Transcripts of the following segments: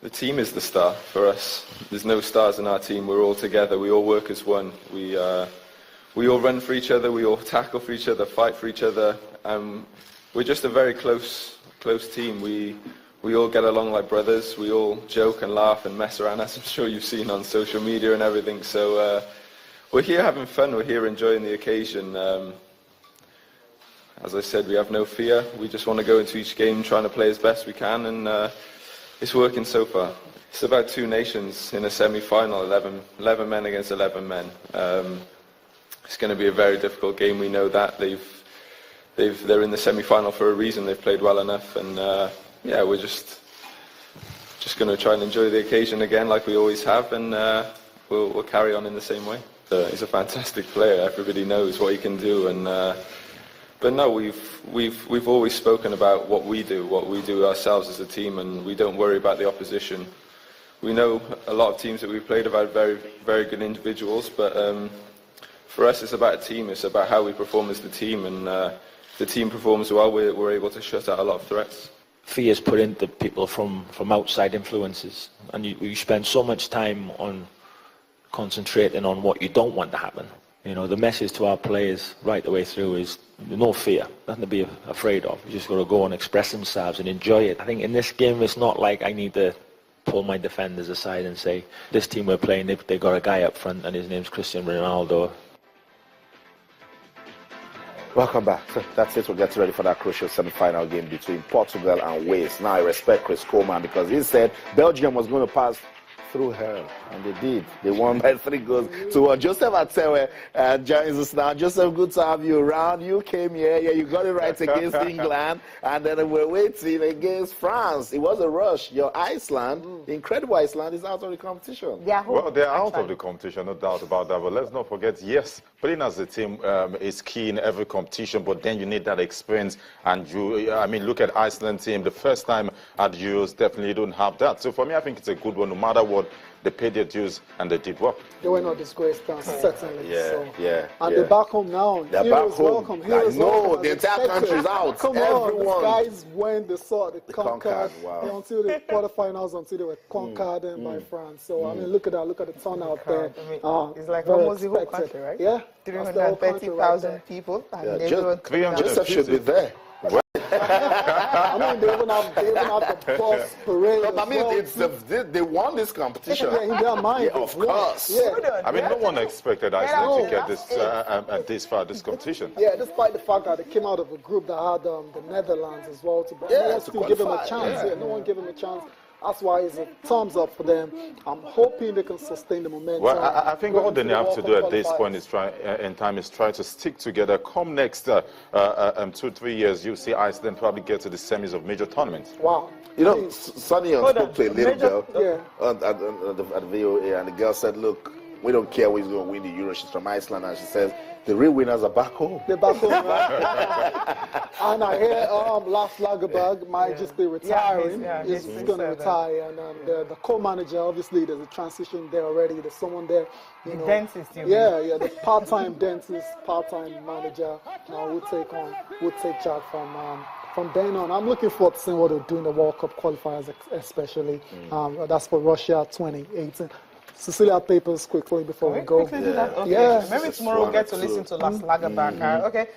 The team is the star for us. There's no stars in our team. We're all together. We all work as one. We all run for each other. We all tackle for each other, fight for each other. We're just a very close team. We all get along like brothers. We all joke and laugh and mess around, as I'm sure you've seen on social media and everything. So we're here having fun. We're here enjoying the occasion. As I said, we have no fear. We just want to go into each game trying to play as best we can, and it's working so far. It's about two nations in a semi-final, 11 men against 11 men. It's going to be a very difficult game. We know that. They're in the semi-final for a reason. They've played well enough, and we're just going to try and enjoy the occasion again, like we always have, and we'll carry on in the same way. He's a fantastic player. Everybody knows what he can do, and but no, we've always spoken about what we do ourselves as a team, and we don't worry about the opposition. We know a lot of teams that we've played have had very, very good individuals, but for us, it's about a team. It's about how we perform as the team, and if the team performs well, we're able to shut out a lot of threats. Fear is put into people from outside influences, and you spend so much time on concentrating on what you don't want to happen. You know, the message to our players right the way through is no fear, nothing to be afraid of. You just got to go and express themselves and enjoy it. I think in this game, it's not like I need to pull my defenders aside and say, this team we're playing, they've got a guy up front and his name's Cristiano Ronaldo. Welcome back. So that's it. We'll get ready for that crucial semi-final game between Portugal and Wales. Now I respect Chris Coleman because he said Belgium was going to pass through hell, and they did. They won by 3-1. Joseph Atewe joins us now. Joseph, good to have you around. You came here, you got it right against England, and then we're waiting against France. It was a rush. Your Iceland, the incredible Iceland, is out of the competition. Yeah, well, they're out of the competition, no doubt about that. But let's not forget, yes, playing as a team is key in every competition, but then you need that experience. And look at Iceland team. The first time at Euros, definitely don't have that. So for me, I think it's a good one, no matter what. They paid their dues and they did well. They were not disgraced, certainly. And they're back home now. They're back home. Welcome. Heroes welcome. The entire country's out. Come Everyone. on, the guys went, they conquered. Wow. Until the quarterfinals, until they were conquered by France. So, I mean, look at that. Look at the turnout there. It's like almost the whole country, right? Yeah. 330,000 people. And Joseph should be there. I mean, they even have the bus parade. I mean, they won this competition. Yeah, in their mind. Yeah, of course. Yeah. I mean, no one expected Iceland to get this far, this competition. Yeah, despite the fact that they came out of a group that had the Netherlands as well. No one still give them a chance. Yeah, no one gave them a chance. That's why it's a thumbs up for them. I'm hoping they can sustain the momentum. Well, I think all they have to do at this point is try to stick together. Come next 2-3 years, you'll see Iceland probably get to the semis of major tournaments. Wow. You know, Sonny spoke to a little girl at the VOA, and the girl said, look, we don't care who's going to win the Euro. She's from Iceland, and she says, the real winners are back home. They're back home, right? And I hear Lars Lagerberg might just be retiring. He's going to retire. And the co-manager, obviously, there's a transition there already. There's someone there. The dentist, you mean? Yeah, the part-time dentist, part-time manager will take charge from then on. I'm looking forward to seeing what they'll do in the World Cup qualifiers, especially. That's for Russia 2018. Cecilia, papers quickly before we go. Okay. Maybe tomorrow we'll get to listen to Lars Lagerberg. Okay.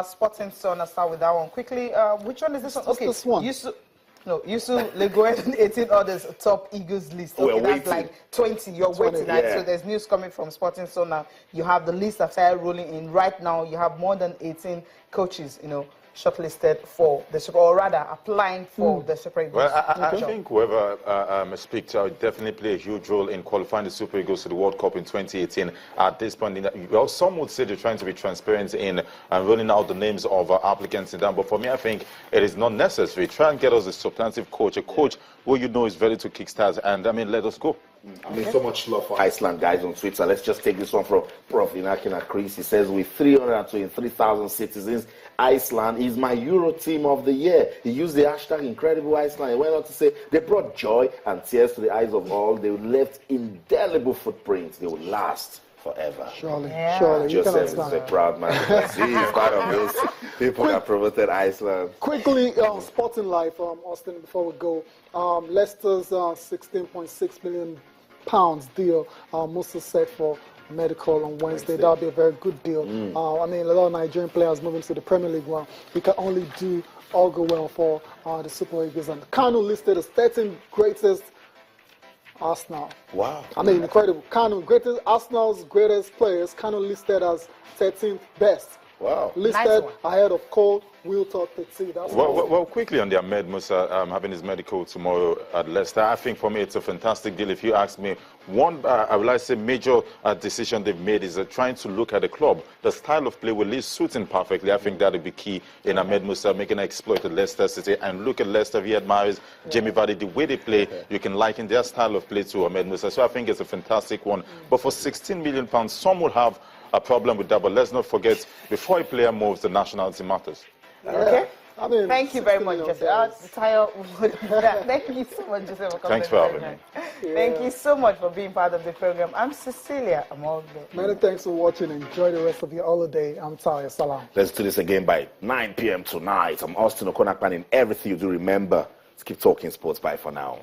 Sporting Sun, I'll start with that one quickly. Which one is this one? Okay. This one. Yusuf Le Guin, 18 others, top Eagles list. Okay, that's like 20. You're waiting. Right? So there's news coming from Sporting Sun now. You have the list that started rolling in right now. You have more than 18 coaches, shortlisted for the Super, or rather applying for the Super Eagles. Well, I think whoever speaks out definitely play a huge role in qualifying the Super Eagles to the World Cup in 2018. At this point, some would say they're trying to be transparent in rolling out the names of applicants in that. But for me, I think it is not necessary. Try and get us a substantive coach, a coach who is ready to kickstart, and let us go. I mean, so much love for Iceland guys on Twitter. Let's just take this one from Prof. Inakina Chris. He says, with 323,000 citizens, Iceland is my Euro team of the year. He used the hashtag Incredible Iceland. He went on to say, they brought joy and tears to the eyes of all. They left indelible footprints. They will last forever. Surely. You can Joseph is understand. a proud man. He is part of those people that promoted Iceland. Quickly, Sporting Life, Austin, before we go. Leicester's £16.6 million deal must have set for medical on Wednesday. That'll be a very good deal. I mean, a lot of Nigerian players moving to the Premier League. Well, we can only do all go well for the Super Eagles. And Kanu listed as 13th greatest Arsenal. Wow. I mean, incredible. Kanu, Arsenal's greatest players, Kanu listed as 13th best. Wow. Listed ahead of Cole, Wiltord, Petit. Well, quickly on the Ahmed Musa having his medical tomorrow at Leicester. I think for me it's a fantastic deal. If you ask me, one, I would like to say major decision they've made is trying to look at the club. The style of play will least suit him perfectly. I think that would be key in Ahmed Musa making an exploit at Leicester City. And look at Leicester, he admires Jamie Vardy, the way they play. You can liken their style of play to Ahmed Musa. So I think it's a fantastic one. But for £16 million, some would have a problem with that, but let's not forget, before a player moves, the nationality matters. Okay. I mean, thank you very much, Joseph. Thank you so much, Joseph, for coming. Thanks for having me. Thank you so much for being part of the program. I'm Cecilia Amoldo. Many thanks for watching. Enjoy the rest of your holiday. I'm Tayo Salam. Let's do this again by 9 p.m. tonight. I'm Austin Okonakpan. In everything you do, remember to keep talking sports. Bye for now.